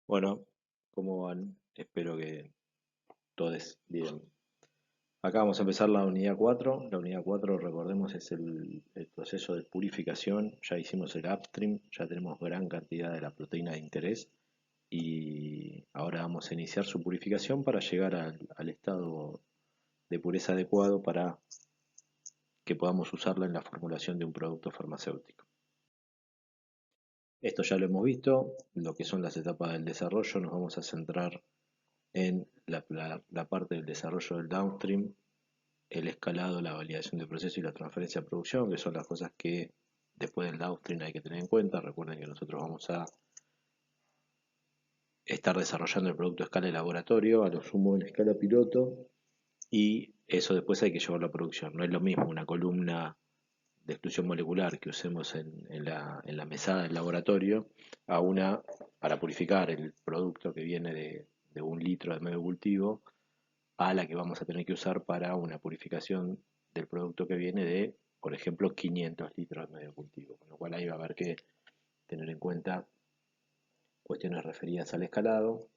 Bueno, ¿cómo van? Espero que todos bien. Acá vamos a empezar la unidad 4. La unidad 4, recordemos, es el proceso de purificación. Ya hicimos el upstream, ya tenemos gran cantidad de la proteína de interés y ahora vamos a iniciar su purificación para llegar al estado de pureza adecuado para que podamos usarla en la formulación de un producto farmacéutico. Esto ya lo hemos visto, lo que son las etapas del desarrollo. Nos vamos a centrar en la parte del desarrollo del downstream, el escalado, la validación de proceso y la transferencia a producción, que son las cosas que después del downstream hay que tener en cuenta. Recuerden que nosotros vamos a estar desarrollando el producto a escala de laboratorio, a lo sumo en escala piloto, y eso después hay que llevarlo a producción. No es lo mismo una columna de exclusión molecular que usemos en la mesada del laboratorio a una para purificar el producto que viene de 1 litro de medio cultivo a la que vamos a tener que usar para una purificación del producto que viene de, por ejemplo, 500 litros de medio cultivo. Con lo cual ahí va a haber que tener en cuenta cuestiones referidas al escalado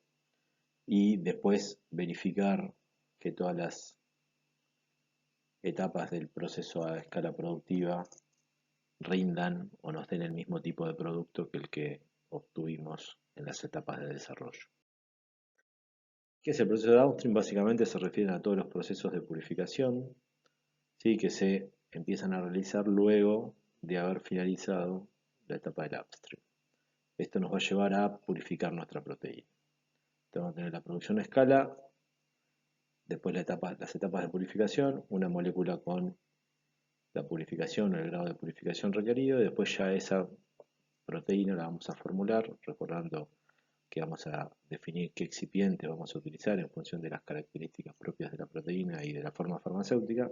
y después verificar que todas las etapas del proceso a escala productiva rindan o nos den el mismo tipo de producto que el que obtuvimos en las etapas de desarrollo. ¿Qué es el proceso de downstream? Básicamente se refieren a todos los procesos de purificación, ¿sí?, que se empiezan a realizar luego de haber finalizado la etapa del upstream. Esto nos va a llevar a purificar nuestra proteína. Vamos a tener la producción a escala, después las etapas de purificación, una molécula con la purificación o el grado de purificación requerido, y después ya esa proteína la vamos a formular, recordando que vamos a definir qué excipiente vamos a utilizar en función de las características propias de la proteína y de la forma farmacéutica,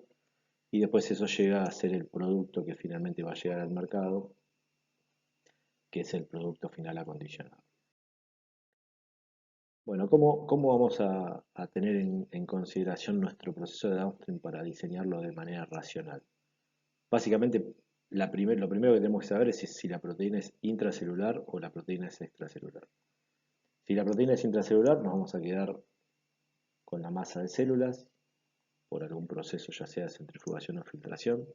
y después eso llega a ser el producto que finalmente va a llegar al mercado, que es el producto final acondicionado. Bueno, ¿cómo vamos a tener en consideración nuestro proceso de downstream para diseñarlo de manera racional? Básicamente, lo primero que tenemos que saber es si la proteína es intracelular o la proteína es extracelular. Si la proteína es intracelular, nos vamos a quedar con la masa de células por algún proceso, ya sea de centrifugación o filtración.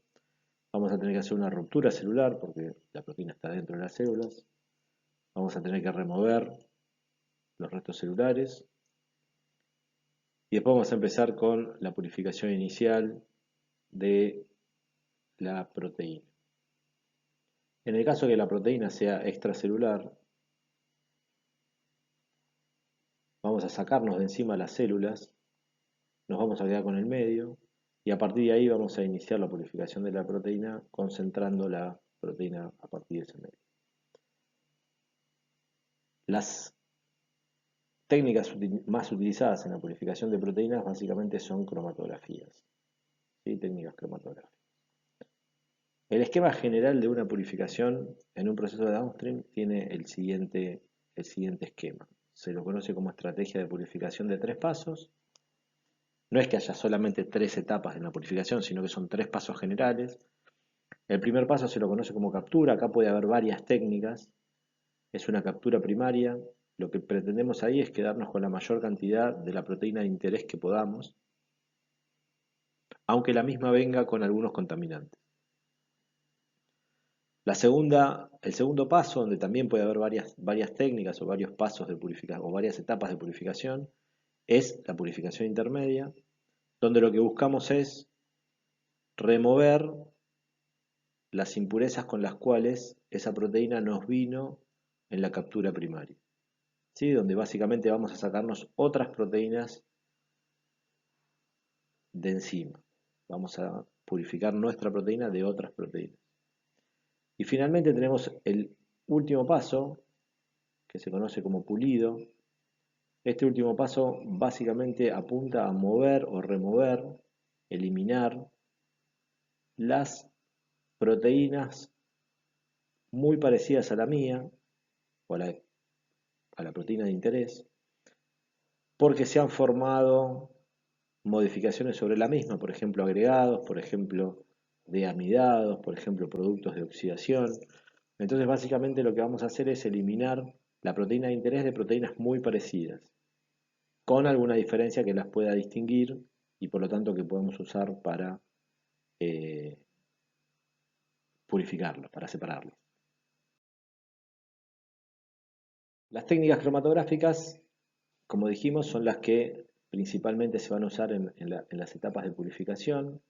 Vamos a tener que hacer una ruptura celular porque la proteína está dentro de las células. Vamos a tener que remover los restos celulares. Y después vamos a empezar con la purificación inicial de la proteína. En el caso de que la proteína sea extracelular, vamos a sacarnos de encima las células, nos vamos a quedar con el medio y a partir de ahí vamos a iniciar la purificación de la proteína concentrando la proteína a partir de ese medio. Las técnicas más utilizadas en la purificación de proteínas básicamente son cromatografías, ¿sí? Técnicas cromatográficas. El esquema general de una purificación en un proceso de downstream tiene el siguiente esquema. Se lo conoce como estrategia de purificación de 3 pasos. No es que haya solamente 3 etapas en la purificación, sino que son 3 pasos generales. El primer paso se lo conoce como captura. Acá puede haber varias técnicas. Es una captura primaria. Lo que pretendemos ahí es quedarnos con la mayor cantidad de la proteína de interés que podamos, aunque la misma venga con algunos contaminantes. El segundo paso, donde también puede haber varias técnicas o varios pasos de purificación o varias etapas de purificación, es la purificación intermedia, donde lo que buscamos es remover las impurezas con las cuales esa proteína nos vino en la captura primaria, ¿sí? Donde básicamente vamos a sacarnos otras proteínas de encima. Vamos a purificar nuestra proteína de otras proteínas. Y finalmente tenemos el último paso, que se conoce como pulido. Este último paso básicamente apunta a mover o remover, eliminar las proteínas muy parecidas a la mía o a la proteína de interés, porque se han formado modificaciones sobre la misma, por ejemplo agregados, por ejemplo deamidados, por ejemplo productos de oxidación. Entonces básicamente lo que vamos a hacer es eliminar la proteína de interés de proteínas muy parecidas, con alguna diferencia que las pueda distinguir y por lo tanto que podemos usar para eh, purificarlos, para separarlos. Las técnicas cromatográficas, como dijimos, son las que principalmente se van a usar en las etapas de purificación.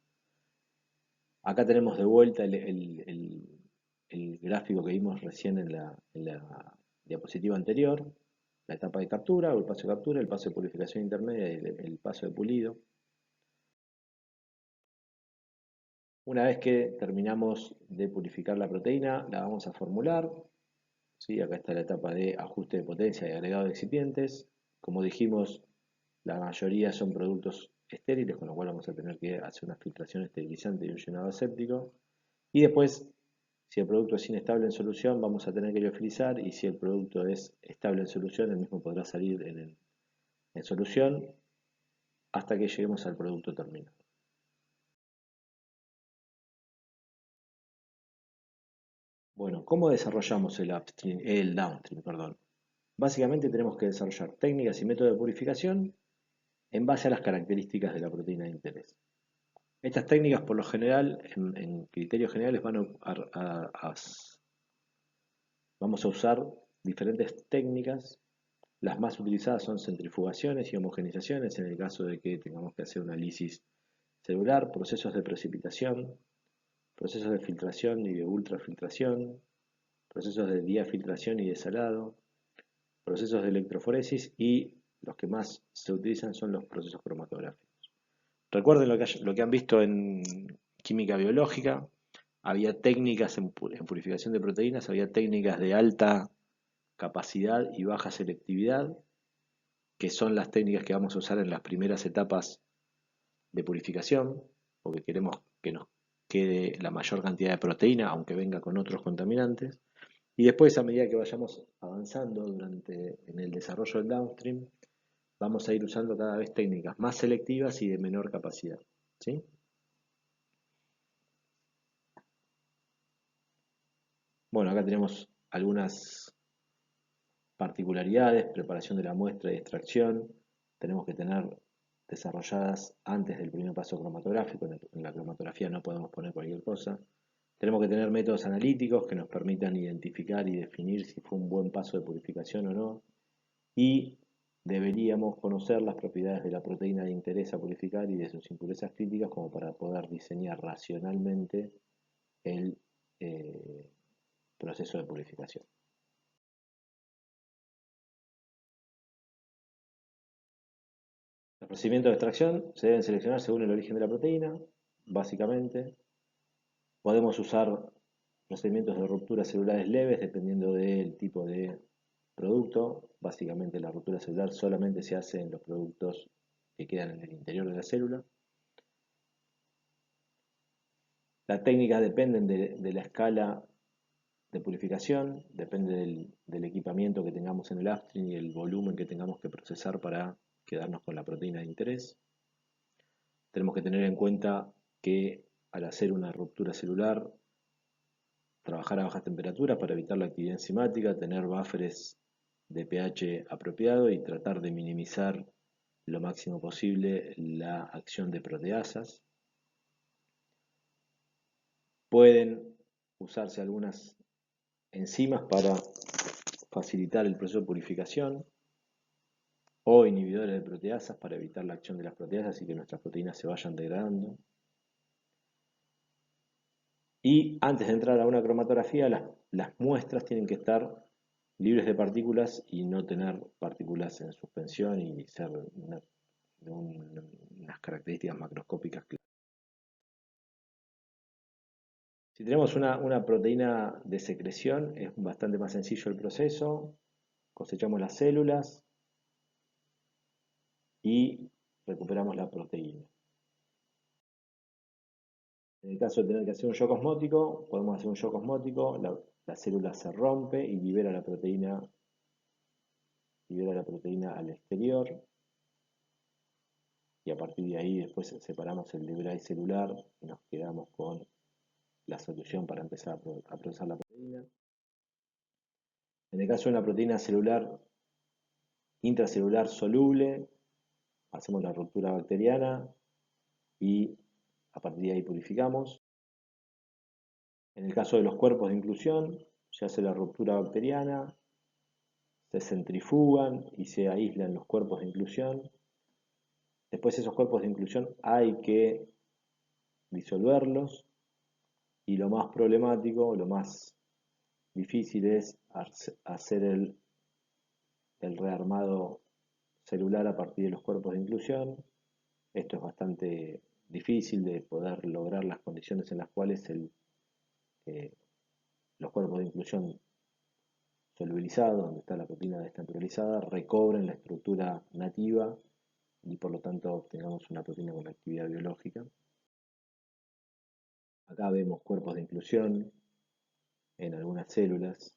Acá tenemos de vuelta el gráfico que vimos recién en la diapositiva anterior, la etapa de captura o el paso de captura, el paso de purificación intermedia y el paso de pulido. Una vez que terminamos de purificar la proteína, la vamos a formular. ¿Sí? Acá está la etapa de ajuste de potencia y agregado de excipientes. Como dijimos, la mayoría son productos estériles, con lo cual vamos a tener que hacer una filtración esterilizante y un llenado aséptico. Y después, si el producto es inestable en solución, vamos a tener que liofilizar, y si el producto es estable en solución, el mismo podrá salir en solución hasta que lleguemos al producto terminado. Bueno, ¿cómo desarrollamos el downstream, perdón? Básicamente tenemos que desarrollar técnicas y métodos de purificación en base a las características de la proteína de interés. Estas técnicas, por lo general, en criterios generales, vamos a usar diferentes técnicas. Las más utilizadas son centrifugaciones y homogenizaciones en el caso de que tengamos que hacer una lisis celular, procesos de precipitación, procesos de filtración y de ultrafiltración, procesos de diafiltración y desalado, procesos de electroforesis, y los que más se utilizan son los procesos cromatográficos. Recuerden lo que han visto en química biológica. Había técnicas en purificación de proteínas, había técnicas de alta capacidad y baja selectividad, que son las técnicas que vamos a usar en las primeras etapas de purificación, porque queremos que nos quede la mayor cantidad de proteína, aunque venga con otros contaminantes. Y después, a medida que vayamos avanzando en el desarrollo del downstream, vamos a ir usando cada vez técnicas más selectivas y de menor capacidad. ¿Sí? Bueno, acá tenemos algunas particularidades: preparación de la muestra y extracción. Tenemos que tener desarrolladas antes del primer paso cromatográfico. En la cromatografía no podemos poner cualquier cosa. Tenemos que tener métodos analíticos que nos permitan identificar y definir si fue un buen paso de purificación o no. Y deberíamos conocer las propiedades de la proteína de interés a purificar y de sus impurezas críticas, como para poder diseñar racionalmente el proceso de purificación. Los procedimientos de extracción se deben seleccionar según el origen de la proteína, básicamente. Podemos usar procedimientos de rupturas celulares leves dependiendo del tipo de producto. Básicamente la ruptura celular solamente se hace en los productos que quedan en el interior de la célula. Las técnicas dependen de la escala de purificación, depende del equipamiento que tengamos en el upstream y el volumen que tengamos que procesar para quedarnos con la proteína de interés. Tenemos que tener en cuenta que al hacer una ruptura celular, trabajar a bajas temperaturas para evitar la actividad enzimática, tener buffers de pH apropiado y tratar de minimizar lo máximo posible la acción de proteasas. Pueden usarse algunas enzimas para facilitar el proceso de purificación, o inhibidores de proteasas para evitar la acción de las proteasas y que nuestras proteínas se vayan degradando. Y antes de entrar a una cromatografía, las muestras tienen que estar libres de partículas y no tener partículas en suspensión y ser de unas características macroscópicas claras. Si tenemos una proteína de secreción, es bastante más sencillo el proceso. Cosechamos las células y recuperamos la proteína. En el caso de tener que hacer un shock osmótico, podemos hacer un shock osmótico, la célula se rompe y libera la proteína al exterior, y a partir de ahí después separamos el debris celular y nos quedamos con la solución para empezar a procesar la proteína. En el caso de una proteína celular intracelular soluble, hacemos la ruptura bacteriana y a partir de ahí purificamos. En el caso de los cuerpos de inclusión, se hace la ruptura bacteriana, se centrifugan y se aíslan los cuerpos de inclusión. Después esos cuerpos de inclusión hay que disolverlos y lo más problemático, lo más difícil es hacer el rearmado celular a partir de los cuerpos de inclusión. Esto es bastante difícil de poder lograr las condiciones en las cuales eh, los cuerpos de inclusión solubilizados, donde está la proteína desnaturalizada, recobren la estructura nativa y por lo tanto obtengamos una proteína con actividad biológica. Acá vemos cuerpos de inclusión en algunas células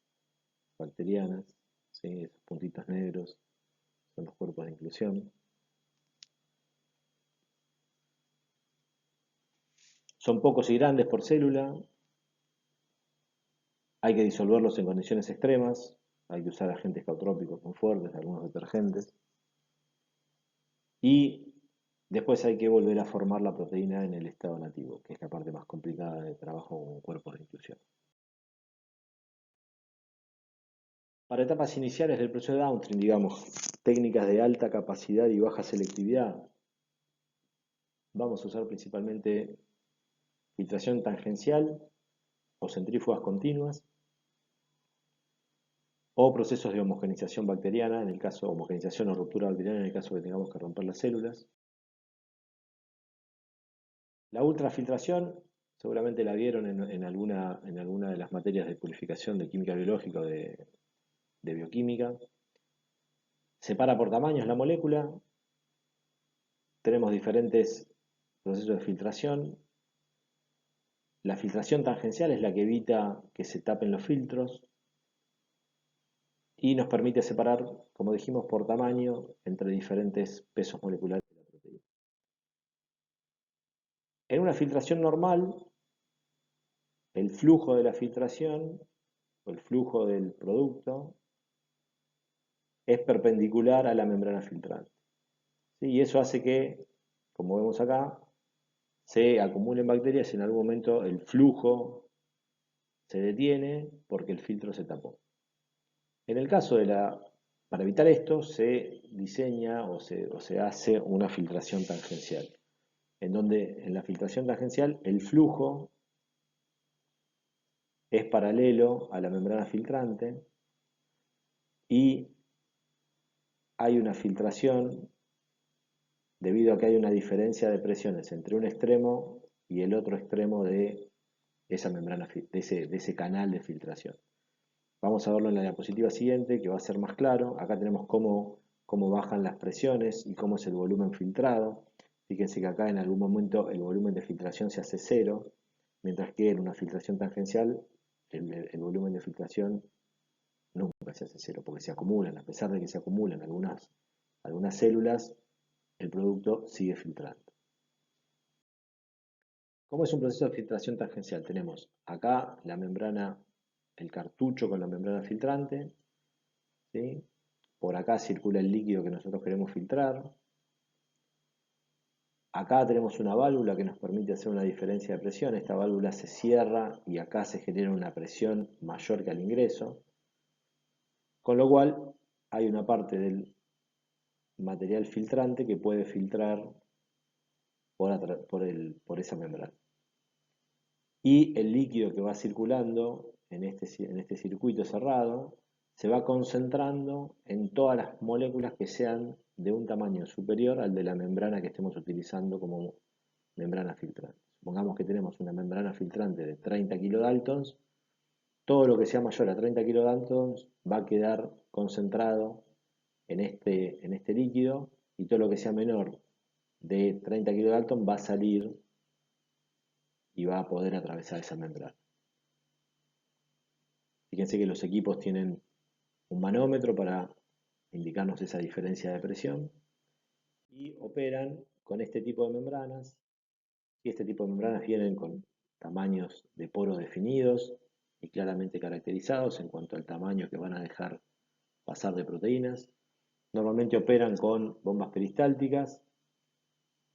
bacterianas, ¿sí? Esos puntitos negros son los cuerpos de inclusión. Son pocos y grandes por célula, hay que disolverlos en condiciones extremas, hay que usar agentes cautrópicos muy fuertes, algunos detergentes, y después hay que volver a formar la proteína en el estado nativo, que es la parte más complicada del trabajo con cuerpos de inclusión. Para etapas iniciales del proceso de downstream, digamos, técnicas de alta capacidad y baja selectividad, vamos a usar principalmente filtración tangencial o centrífugas continuas, o procesos de homogenización bacteriana, en el caso de homogenización o ruptura bacteriana, en el caso que tengamos que romper las células. La ultrafiltración, seguramente la vieron en alguna de las materias de purificación de química biológica o de bioquímica. Separa por tamaños la molécula. Tenemos diferentes procesos de filtración. La filtración tangencial es la que evita que se tapen los filtros y nos permite separar, como dijimos, por tamaño entre diferentes pesos moleculares de la proteína. En una filtración normal, el flujo de la filtración o el flujo del producto es perpendicular a la membrana filtrante. ¿Sí? Y eso hace que, como vemos acá, se acumulen bacterias y en algún momento el flujo se detiene porque el filtro se tapó. En el caso para evitar esto, se diseña o se hace una filtración tangencial, en donde en la filtración tangencial el flujo es paralelo a la membrana filtrante y hay una filtración debido a que hay una diferencia de presiones entre un extremo y el otro extremo de esa membrana, de ese canal de filtración. Vamos a verlo en la diapositiva siguiente, que va a ser más claro. Acá tenemos cómo bajan las presiones y cómo es el volumen filtrado. Fíjense que acá en algún momento el volumen de filtración se hace cero, mientras que en una filtración tangencial el volumen de filtración nunca se hace cero, porque se acumulan, a pesar de que se acumulan algunas células, el producto sigue filtrando. ¿Cómo es un proceso de filtración tangencial? Tenemos acá la membrana, el cartucho con la membrana filtrante, ¿sí? Por acá circula el líquido que nosotros queremos filtrar. Acá tenemos una válvula que nos permite hacer una diferencia de presión. Esta válvula se cierra y acá se genera una presión mayor que al ingreso. Con lo cual hay una parte del material filtrante que puede filtrar por esa membrana. Y el líquido que va circulando en este circuito cerrado se va concentrando en todas las moléculas que sean de un tamaño superior al de la membrana que estemos utilizando como membrana filtrante. Supongamos que tenemos una membrana filtrante de 30 kilodaltons, todo lo que sea mayor a 30 kilodaltons va a quedar concentrado en este líquido y todo lo que sea menor de 30 kilodaltons va a salir y va a poder atravesar esa membrana. Fíjense que los equipos tienen un manómetro para indicarnos esa diferencia de presión y operan con este tipo de membranas. Y este tipo de membranas vienen con tamaños de poros definidos y claramente caracterizados en cuanto al tamaño que van a dejar pasar de proteínas. Normalmente operan con bombas peristálticas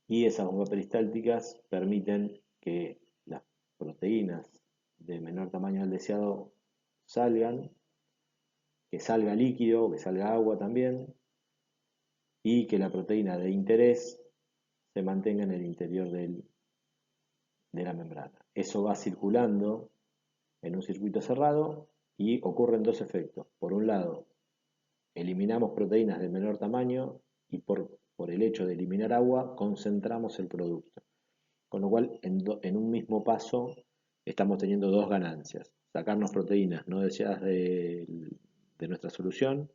y esas bombas peristálticas permiten que las proteínas de menor tamaño al deseado salgan, que salga líquido, que salga agua también, y que la proteína de interés se mantenga en el interior de la membrana. Eso va circulando en un circuito cerrado y ocurren dos efectos. Por un lado, eliminamos proteínas de menor tamaño y por el hecho de eliminar agua, concentramos el producto. Con lo cual, en un mismo paso, estamos teniendo dos ganancias. Sacarnos proteínas no deseadas de nuestra solución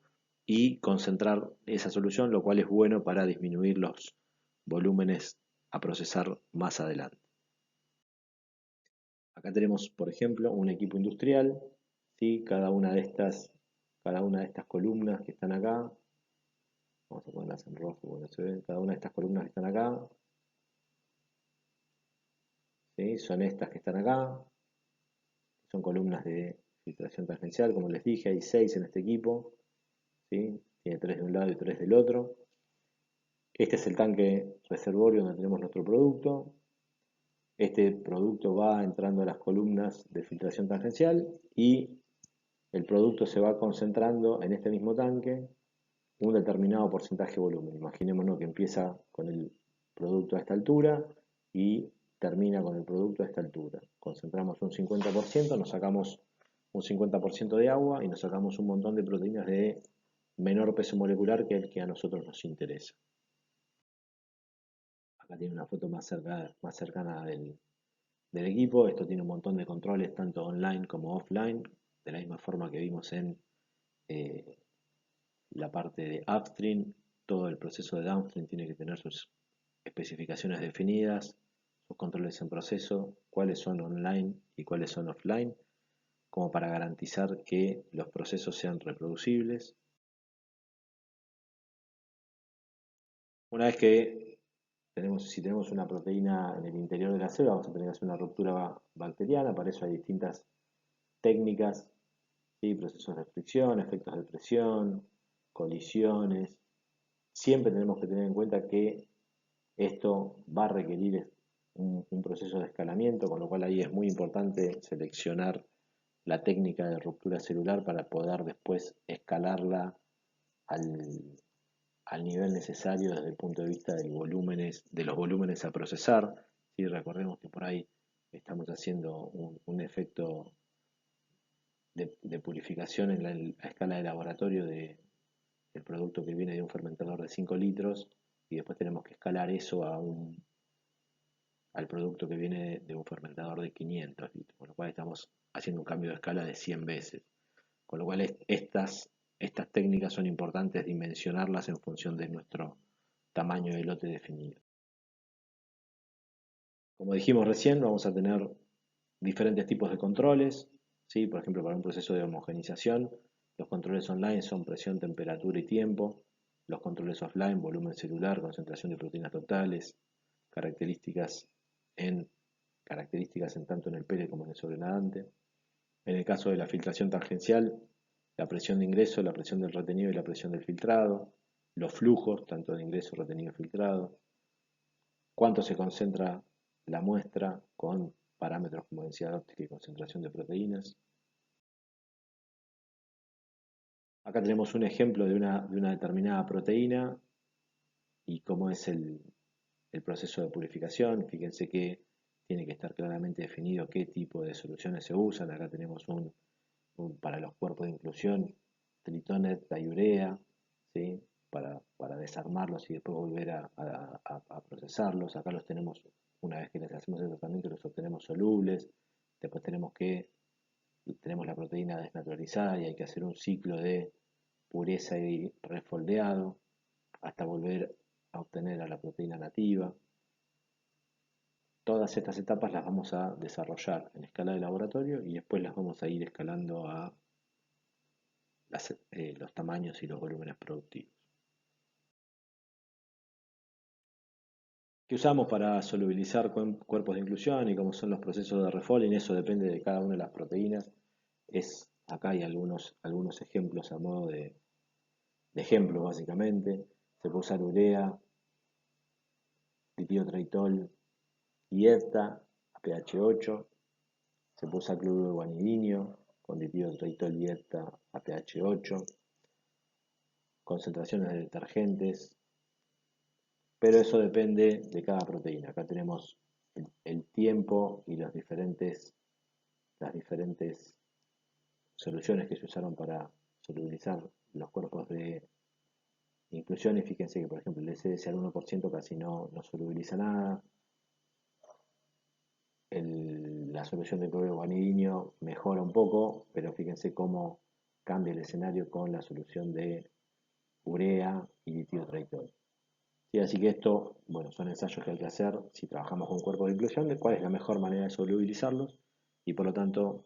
y concentrar esa solución, lo cual es bueno para disminuir los volúmenes a procesar más adelante. Acá tenemos, por ejemplo, un equipo industrial, ¿sí? Cada una de estas columnas que están acá, vamos a ponerlas en rojo, bueno, se ven, cada una de estas columnas que están acá, ¿sí? Son estas que están acá, son columnas de filtración tangencial, como les dije, hay 6 en este equipo, ¿sí? Tiene 3 de un lado y 3 del otro. Este es el tanque reservorio donde tenemos nuestro producto. Este producto va entrando a las columnas de filtración tangencial y el producto se va concentrando en este mismo tanque un determinado porcentaje de volumen. Imaginémonos que empieza con el producto a esta altura y termina con el producto a esta altura. Concentramos un 50%, nos sacamos un 50% de agua y nos sacamos un montón de proteínas de menor peso molecular que el que a nosotros nos interesa. Acá tiene una foto más cercana del equipo. Esto tiene un montón de controles tanto online como offline, de la misma forma que vimos en eh, la parte de upstream. Todo el proceso de downstream tiene que tener sus especificaciones definidas, sus controles en proceso, cuáles son online y cuáles son offline, como para garantizar que los procesos sean reproducibles. Una vez que si tenemos una proteína en el interior de la célula, vamos a tener que hacer una ruptura bacteriana. Para eso hay distintas técnicas, ¿sí? Procesos de fricción, efectos de presión, colisiones. Siempre tenemos que tener en cuenta que esto va a requerir un proceso de escalamiento, con lo cual ahí es muy importante seleccionar la técnica de ruptura celular para poder después escalarla al, al nivel necesario desde el punto de vista de los volúmenes a procesar. Si recordemos que por ahí estamos haciendo un efecto de purificación en la escala de laboratorio del producto que viene de un fermentador de 5 litros y después tenemos que escalar eso al producto que viene de un fermentador de 500 litros, con lo cual estamos haciendo un cambio de escala de 100 veces. Con lo cual estas técnicas son importantes dimensionarlas en función de nuestro tamaño de lote definido. Como dijimos recién, vamos a tener diferentes tipos de controles, ¿sí? Por ejemplo, para un proceso de homogenización, los controles online son presión, temperatura y tiempo, los controles offline, volumen celular, concentración de proteínas totales, características en, características en tanto en el pele como en el sobrenadante. En el caso de la filtración tangencial, la presión de ingreso, la presión del retenido y la presión del filtrado, los flujos, tanto de ingreso, retenido y filtrado, cuánto se concentra la muestra con parámetros como densidad óptica y concentración de proteínas. Acá tenemos un ejemplo de una determinada proteína y cómo es el proceso de purificación. Fíjense que tiene que estar claramente definido qué tipo de soluciones se usan. Acá tenemos para los cuerpos de inclusión, tritonet, diurea, ¿sí? Para desarmarlos y después volver a procesarlos. Acá los tenemos, una vez que les hacemos el tratamiento, los obtenemos solubles. Después tenemos la proteína desnaturalizada y hay que hacer un ciclo de pureza y refoldeado hasta volver a obtener a la proteína nativa. Todas estas etapas las vamos a desarrollar en escala de laboratorio y después las vamos a ir escalando a los tamaños y los volúmenes productivos. ¿Qué usamos para solubilizar cuerpos de inclusión y cómo son los procesos de refolding? Eso depende de cada una de las proteínas. acá hay algunos ejemplos a modo de ejemplo básicamente. Se puede usar urea, ditiotreitol y EFTA a pH 8. Se puede usar cloruro de guanidinio con ditiotreitol y EFTA a pH 8. Concentraciones de detergentes, pero eso depende de cada proteína. Acá tenemos el tiempo y las diferentes soluciones que se usaron para solubilizar los cuerpos de inclusión. Y fíjense que, por ejemplo, el SDS al 1% casi no solubiliza nada. La solución de cloruro guanidinio mejora un poco, pero fíjense cómo cambia el escenario con la solución de urea y ditiotreitol. Sí, así que esto, bueno, son ensayos que hay que hacer si trabajamos con cuerpos de inclusión, de cuál es la mejor manera de solubilizarlos y por lo tanto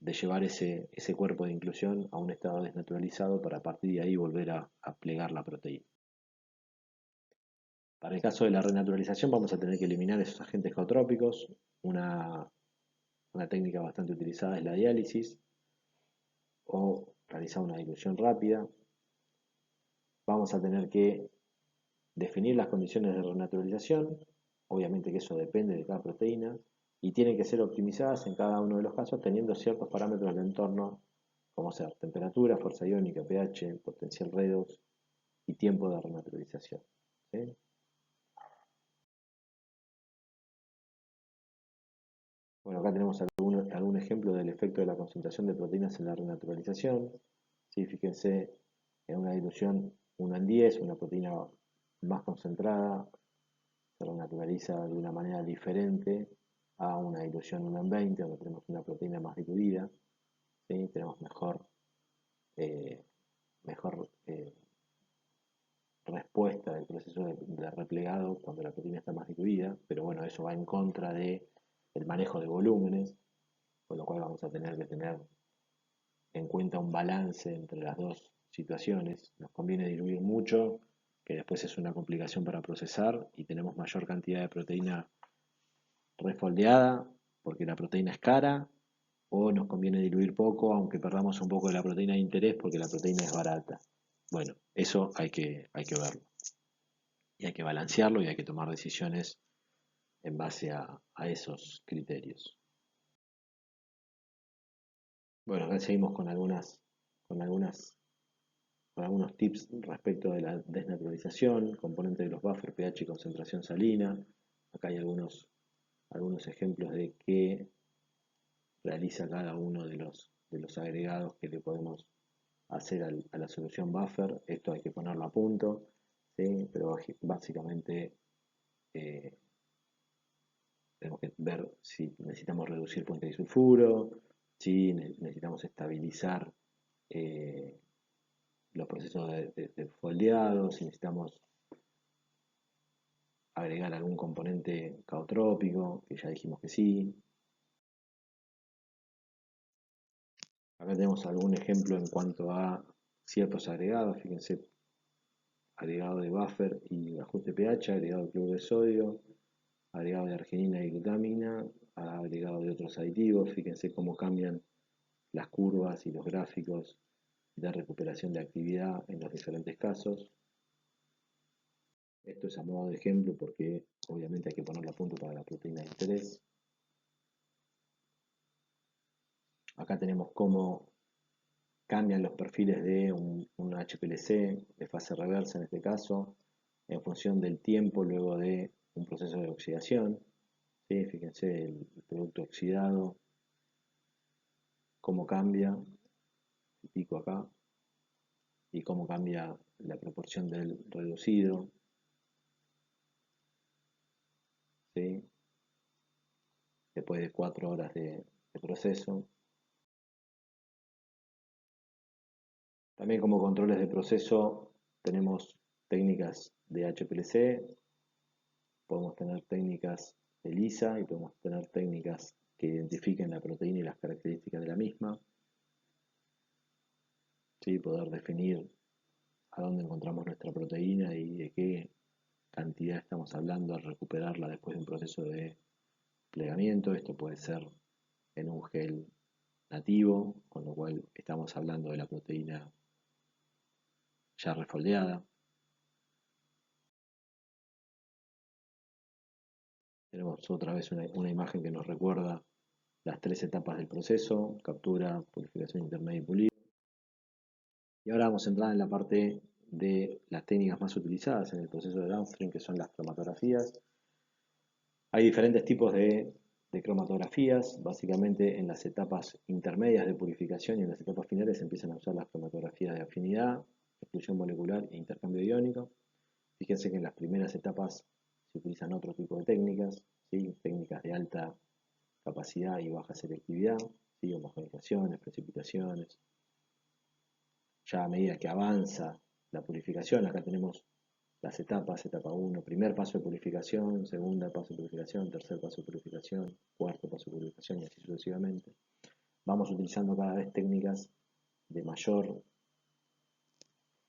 de llevar ese cuerpo de inclusión a un estado desnaturalizado para a partir de ahí volver a plegar la proteína. Para el caso de la renaturalización vamos a tener que eliminar esos agentes geotrópicos. Una técnica bastante utilizada es la diálisis o realizar una dilución rápida. Vamos a tener que definir las condiciones de renaturalización, obviamente que eso depende de cada proteína, y tienen que ser optimizadas en cada uno de los casos teniendo ciertos parámetros de entorno, como ser temperatura, fuerza iónica, pH, potencial redox y tiempo de renaturalización. ¿Sí? Bueno, acá tenemos algún ejemplo del efecto de la concentración de proteínas en la renaturalización. ¿Sí? Fíjense en una dilución 1 en 10, una proteína más concentrada se renaturaliza de una manera diferente a una dilución 1 en 20, donde tenemos una proteína más diluida. ¿Sí? Tenemos eh, mejor respuesta del proceso de replegado cuando la proteína está más diluida, pero bueno, eso va en contra del manejo de volúmenes, con lo cual vamos a tener que tener en cuenta un balance entre las dos situaciones. Nos conviene diluir mucho, que después es una complicación para procesar y tenemos mayor cantidad de proteína refoldeada porque la proteína es cara, o nos conviene diluir poco aunque perdamos un poco de la proteína de interés porque la proteína es barata. Bueno, eso hay que verlo y hay que balancearlo y hay que tomar decisiones en base a esos criterios. Bueno, acá seguimos con algunas con algunos tips respecto de la desnaturalización, componente de los buffers, pH y concentración salina. Acá hay algunos ejemplos de qué realiza cada uno de los agregados que le podemos hacer a la solución buffer. Esto hay que ponerlo a punto, ¿sí? Pero básicamente eh, tenemos que ver si necesitamos reducir puente de sulfuro, si necesitamos estabilizar eh, los procesos de foldeado, si necesitamos agregar algún componente caotrópico, que ya dijimos que sí. Acá tenemos algún ejemplo en cuanto a ciertos agregados, fíjense, agregado de buffer y ajuste pH, agregado de cloruro de sodio, agregado de arginina y glutamina, agregado de otros aditivos, fíjense cómo cambian las curvas y los gráficos de recuperación de actividad en los diferentes casos. Esto es a modo de ejemplo porque obviamente hay que ponerlo a punto para la proteína de interés. Acá tenemos cómo cambian los perfiles de un HPLC de fase reversa en este caso en función del tiempo luego de un proceso de oxidación. ¿Sí? Fíjense el producto oxidado, cómo cambia, el pico acá, y cómo cambia la proporción del reducido. ¿Sí? Después de 4 horas de proceso. También como controles de proceso tenemos técnicas de HPLC, podemos tener técnicas de ELISA y podemos tener técnicas que identifiquen la proteína y las características de la misma. ¿Sí? Poder definir a dónde encontramos nuestra proteína y de qué cantidad estamos hablando al recuperarla después de un proceso de plegamiento. Esto puede ser en un gel nativo, con lo cual estamos hablando de la proteína ya refoldeada. Tenemos otra vez una imagen que nos recuerda las tres etapas del proceso: captura, purificación intermedia y pulido. Y ahora vamos a entrar en la parte de las técnicas más utilizadas en el proceso de downstream, que son las cromatografías. Hay diferentes tipos de cromatografías. Básicamente en las etapas intermedias de purificación y en las etapas finales se empiezan a usar las cromatografías de afinidad, exclusión molecular e intercambio iónico. Fíjense que en las primeras etapas se utilizan otro tipo de técnicas, ¿sí? Técnicas de alta capacidad y baja selectividad, ¿sí? Homogenizaciones, precipitaciones. Ya a medida que avanza la purificación, acá tenemos las etapas: etapa 1, primer paso de purificación, segunda paso de purificación, tercer paso de purificación, cuarto paso de purificación y así sucesivamente. Vamos utilizando cada vez técnicas de mayor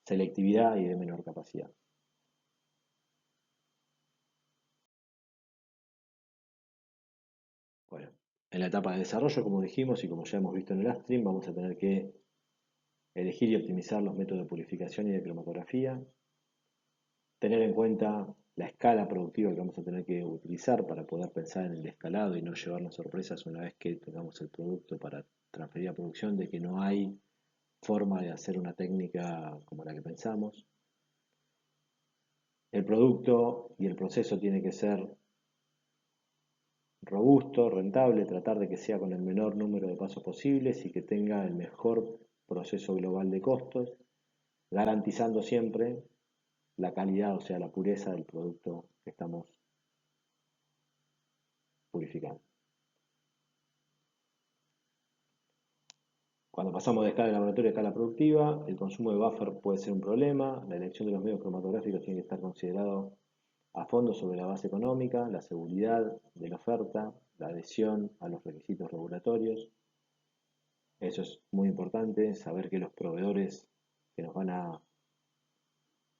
selectividad y de menor capacidad. Bueno, en la etapa de desarrollo, como dijimos y como ya hemos visto en el upstream, vamos a tener que elegir y optimizar los métodos de purificación y de cromatografía, tener en cuenta la escala productiva que vamos a tener que utilizar para poder pensar en el escalado y no llevarnos sorpresas una vez que tengamos el producto para transferir a producción, de que no hay forma de hacer una técnica como la que pensamos. El producto y el proceso tiene que ser robusto, rentable, tratar de que sea con el menor número de pasos posibles y que tenga el mejor proceso global de costos, garantizando siempre la calidad, o sea, la pureza del producto que estamos purificando. Cuando pasamos de escala de laboratorio a escala productiva, el consumo de buffer puede ser un problema. La elección de los medios cromatográficos tiene que estar considerado a fondo sobre la base económica, la seguridad de la oferta, la adhesión a los requisitos regulatorios. Eso es muy importante, saber que los proveedores que nos van a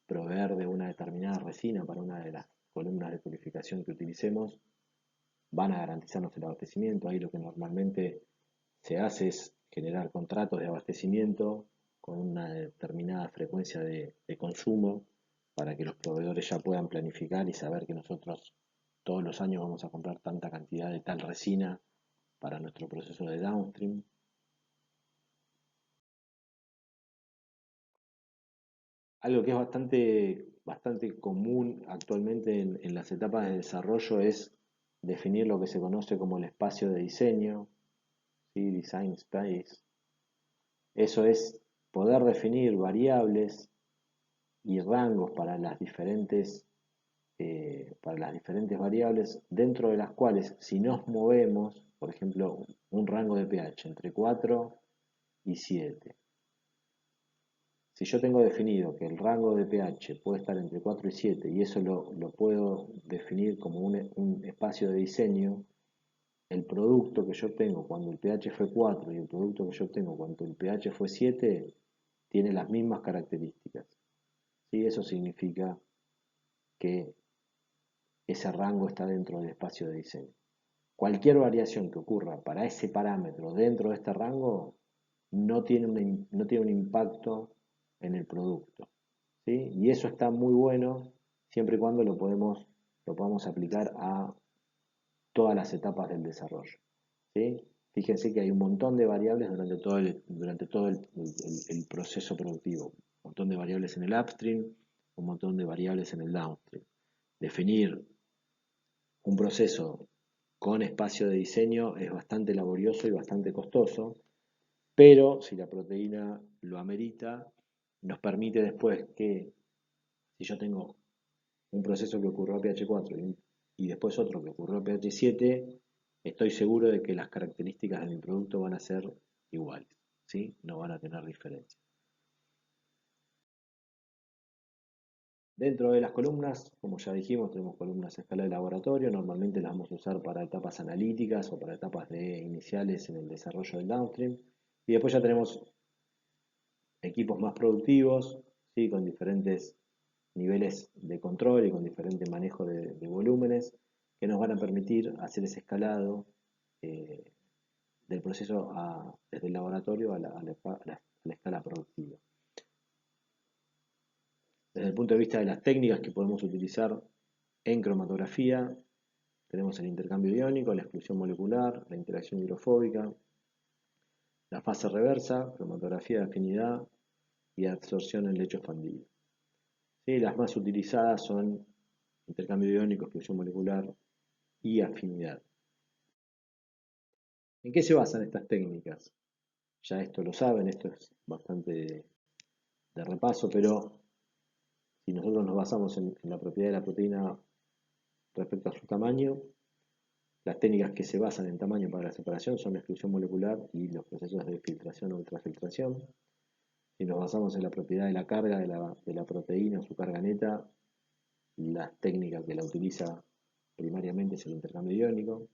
proveer de una determinada resina para una de las columnas de purificación que utilicemos van a garantizarnos el abastecimiento. Ahí lo que normalmente se hace es generar contratos de abastecimiento con una determinada frecuencia de consumo para que los proveedores ya puedan planificar y saber que nosotros todos los años vamos a comprar tanta cantidad de tal resina para nuestro proceso de downstream. Algo que es bastante común actualmente en las etapas de desarrollo es definir lo que se conoce como el espacio de diseño, ¿sí? Design Space. Eso es poder definir variables y rangos para las diferentes variables, dentro de las cuales, si nos movemos, por ejemplo, un rango de pH entre 4 y 7. Si yo tengo definido que el rango de pH puede estar entre 4 y 7 y eso lo puedo definir como un espacio de diseño, el producto que yo tengo cuando el pH fue 4 y el producto que yo tengo cuando el pH fue 7 tiene las mismas características. ¿Sí? Eso significa que ese rango está dentro del espacio de diseño. Cualquier variación que ocurra para ese parámetro dentro de este rango no tiene un impacto en el producto, ¿sí? Y eso está muy bueno siempre y cuando lo podamos aplicar a todas las etapas del desarrollo, ¿sí? Fíjense que hay un montón de variables durante todo el proceso productivo. Un montón de variables en el upstream, un montón de variables en el downstream. Definir un proceso con espacio de diseño es bastante laborioso y bastante costoso, pero si la proteína lo amerita, nos permite después que, si yo tengo un proceso que ocurrió a pH 4 y después otro que ocurrió a pH 7, estoy seguro de que las características de mi producto van a ser iguales, ¿sí? No van a tener diferencia. Dentro de las columnas, como ya dijimos, tenemos columnas a escala de laboratorio. Normalmente las vamos a usar para etapas analíticas o para etapas iniciales en el desarrollo del downstream. Y después ya tenemos equipos más productivos, ¿sí? Con diferentes niveles de control y con diferente manejo de, volúmenes que nos van a permitir hacer ese escalado del proceso desde el laboratorio a la escala productiva. Desde el punto de vista de las técnicas que podemos utilizar en cromatografía, tenemos el intercambio iónico, la exclusión molecular, la interacción hidrofóbica, la fase reversa, cromatografía de afinidad y absorción en lecho expandido. ¿Sí? Las más utilizadas son intercambio iónico, exclusión molecular y afinidad. ¿En qué se basan estas técnicas? Ya esto lo saben, esto es bastante de repaso, pero si nosotros nos basamos en la propiedad de la proteína respecto a su tamaño, las técnicas que se basan en tamaño para la separación son la exclusión molecular y los procesos de filtración o ultrafiltración. Si nos basamos en la propiedad de la carga de la proteína o su carga neta, la técnica que la utiliza primariamente es el intercambio iónico.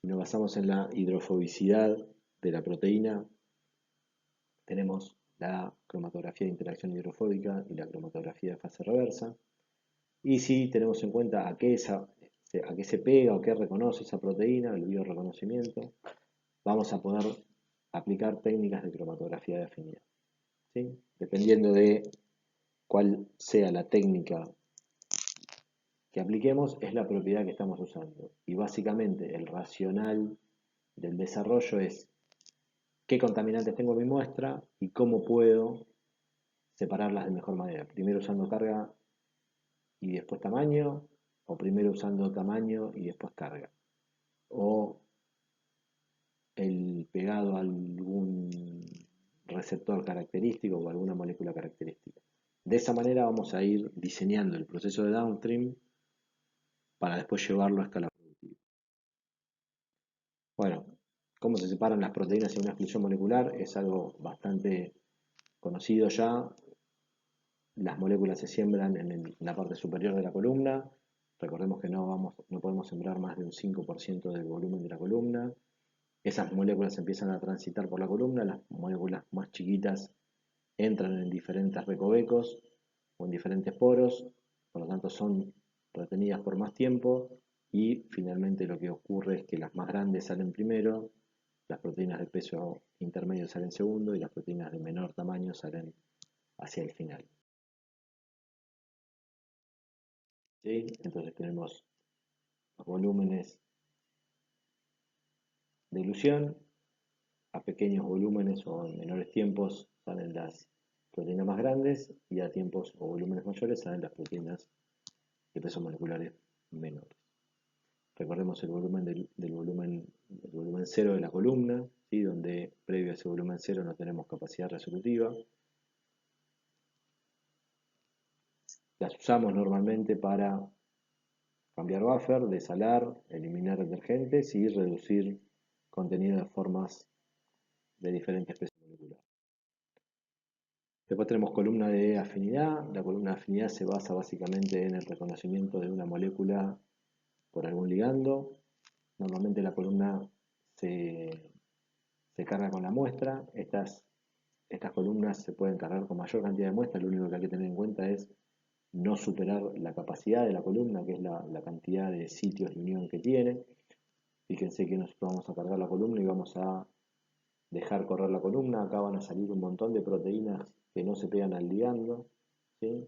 Si nos basamos en la hidrofobicidad de la proteína, tenemos la cromatografía de interacción hidrofóbica y la cromatografía de fase reversa. Y si tenemos en cuenta a qué se pega o qué reconoce esa proteína, el bioreconocimiento, vamos a poder aplicar técnicas de cromatografía de afinidad. ¿Sí? Dependiendo de cuál sea la técnica que apliquemos, es la propiedad que estamos usando. Y básicamente el racional del desarrollo es qué contaminantes tengo en mi muestra y cómo puedo separarlas de mejor manera. Primero usando carga y después tamaño, o primero usando tamaño y después carga. O el pegado a algún receptor característico o alguna molécula característica. De esa manera vamos a ir diseñando el proceso de downstream para después llevarlo a escala productiva. Bueno, cómo se separan las proteínas en una exclusión molecular es algo bastante conocido ya. Las moléculas se siembran en la parte superior de la columna. Recordemos que no podemos sembrar más de un 5% del volumen de la columna. Esas moléculas empiezan a transitar por la columna, las moléculas más chiquitas entran en diferentes recovecos o en diferentes poros, por lo tanto son retenidas por más tiempo y finalmente lo que ocurre es que las más grandes salen primero, las proteínas de peso intermedio salen segundo y las proteínas de menor tamaño salen hacia el final. ¿Sí? Entonces tenemos los volúmenes de ilusión, a pequeños volúmenes o en menores tiempos salen las proteínas más grandes y a tiempos o volúmenes mayores salen las proteínas de peso moleculares menores. Recordemos el volumen del volumen cero de la columna, ¿sí? Donde previo a ese volumen cero no tenemos capacidad resolutiva. Las usamos normalmente para cambiar buffer, desalar, eliminar detergentes y reducir contenido de formas de diferentes pesos moleculares. Después tenemos columna de afinidad. La columna de afinidad se basa básicamente en el reconocimiento de una molécula por algún ligando. Normalmente la columna se carga con la muestra. Estas columnas se pueden cargar con mayor cantidad de muestras. Lo único que hay que tener en cuenta es no superar la capacidad de la columna, que es la cantidad de sitios de unión que tiene. Fíjense que nosotros vamos a cargar la columna y vamos a dejar correr la columna. Acá van a salir un montón de proteínas que no se pegan al ligando. ¿Sí?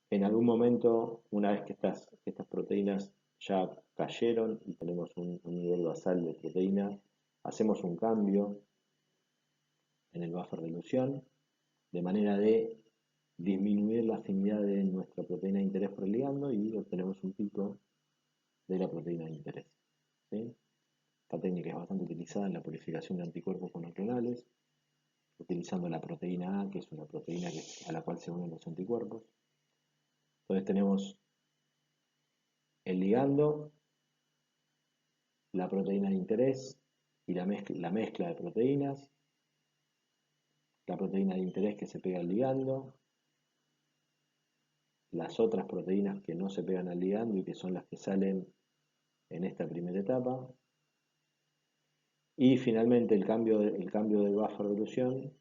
En algún momento, una vez que estas proteínas ya cayeron y tenemos un nivel basal de proteína, hacemos un cambio en el buffer de elusión, de manera de disminuir la afinidad de nuestra proteína de interés por el ligando y obtenemos un pico de la proteína de interés. ¿Sí? Esta técnica es bastante utilizada en la purificación de anticuerpos monoclonales, utilizando la proteína A, que es una proteína a la cual se unen los anticuerpos. Entonces tenemos el ligando, la proteína de interés y la mezcla de proteínas, la proteína de interés que se pega al ligando, las otras proteínas que no se pegan al ligando y que son las que salen en esta primera etapa, y finalmente el cambio del buffer de elusión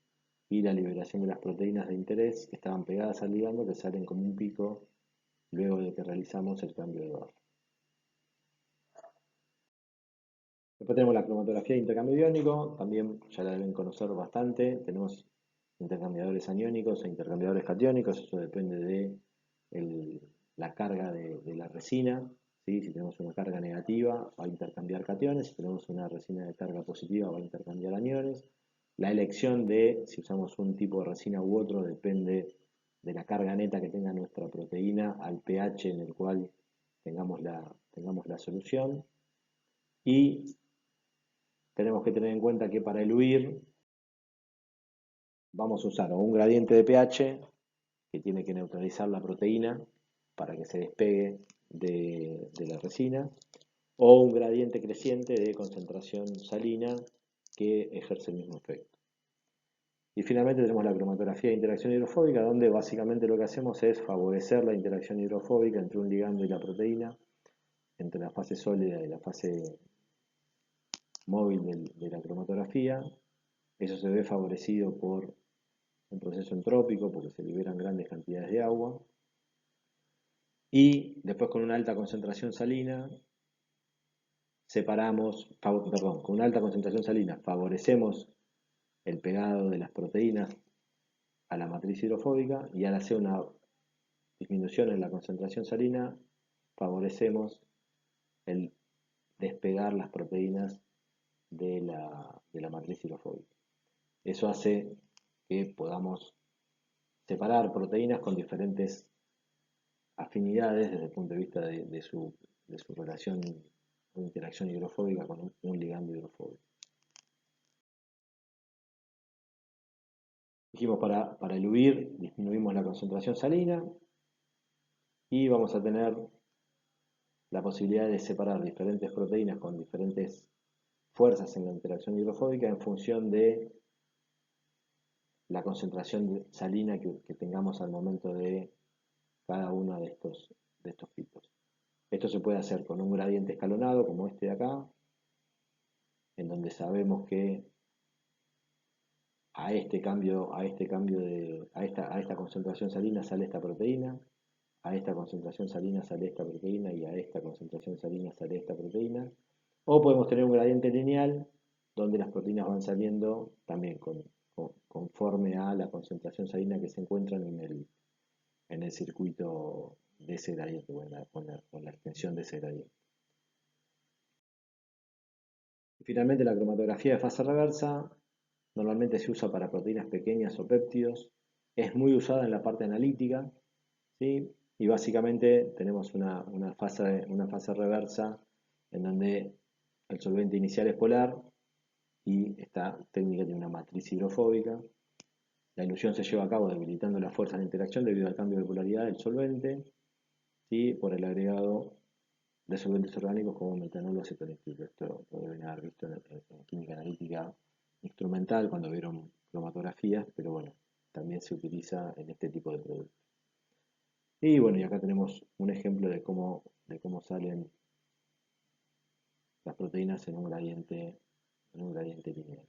y la liberación de las proteínas de interés que estaban pegadas al ligando, que salen como un pico luego de que realizamos el cambio de buffer. Después tenemos la cromatografía de intercambio iónico, también ya la deben conocer bastante. Tenemos intercambiadores aniónicos e intercambiadores catiónicos, eso depende de la carga de la resina. ¿Sí? Si tenemos una carga negativa, va a intercambiar cationes; si tenemos una resina de carga positiva, va a intercambiar aniones. La elección de si usamos un tipo de resina u otro depende de la carga neta que tenga nuestra proteína al pH en el cual tengamos la solución. Y tenemos que tener en cuenta que para eluir vamos a usar un gradiente de pH que tiene que neutralizar la proteína para que se despegue de la resina, o un gradiente creciente de concentración salina que ejerce el mismo efecto. Y finalmente tenemos la cromatografía de interacción hidrofóbica, donde básicamente lo que hacemos es favorecer la interacción hidrofóbica entre un ligando y la proteína, entre la fase sólida y la fase móvil de la cromatografía. Eso se ve favorecido por un proceso entrópico, porque se liberan grandes cantidades de agua. Y después, con una alta concentración salina, con una alta concentración salina favorecemos el pegado de las proteínas a la matriz hidrofóbica, y al hacer una disminución en la concentración salina favorecemos el despegar las proteínas de la matriz hidrofóbica. Eso hace que podamos separar proteínas con diferentes afinidades desde el punto de vista de su relación o interacción hidrofóbica con un ligando hidrofóbico. Dijimos, para eluir disminuimos la concentración salina y vamos a tener la posibilidad de separar diferentes proteínas con diferentes fuerzas en la interacción hidrofóbica en función de la concentración salina que tengamos al momento de cada uno de estos picos. Esto se puede hacer con un gradiente escalonado como este de acá, en donde sabemos que a esta concentración salina sale esta proteína, a esta concentración salina sale esta proteína, y a esta concentración salina sale esta proteína. O podemos tener un gradiente lineal donde las proteínas van saliendo también conforme a la concentración salina que se encuentran en el circuito de ese gradiente, con la extensión de ese gradiente. Y finalmente, la cromatografía de fase reversa normalmente se usa para proteínas pequeñas o péptidos. Es muy usada en la parte analítica, ¿sí? Y básicamente tenemos una fase reversa en donde el solvente inicial es polar y esta técnica tiene una matriz hidrofóbica. La ilusión se lleva a cabo debilitando la fuerza de interacción debido al cambio de polaridad del solvente, ¿sí? Por el agregado de solventes orgánicos como metanol o acetonítrico. Esto lo deben haber visto en química analítica instrumental cuando vieron cromatografías, pero bueno, también se utiliza en este tipo de productos. Y bueno, y acá tenemos un ejemplo de cómo salen las proteínas en un gradiente lineal.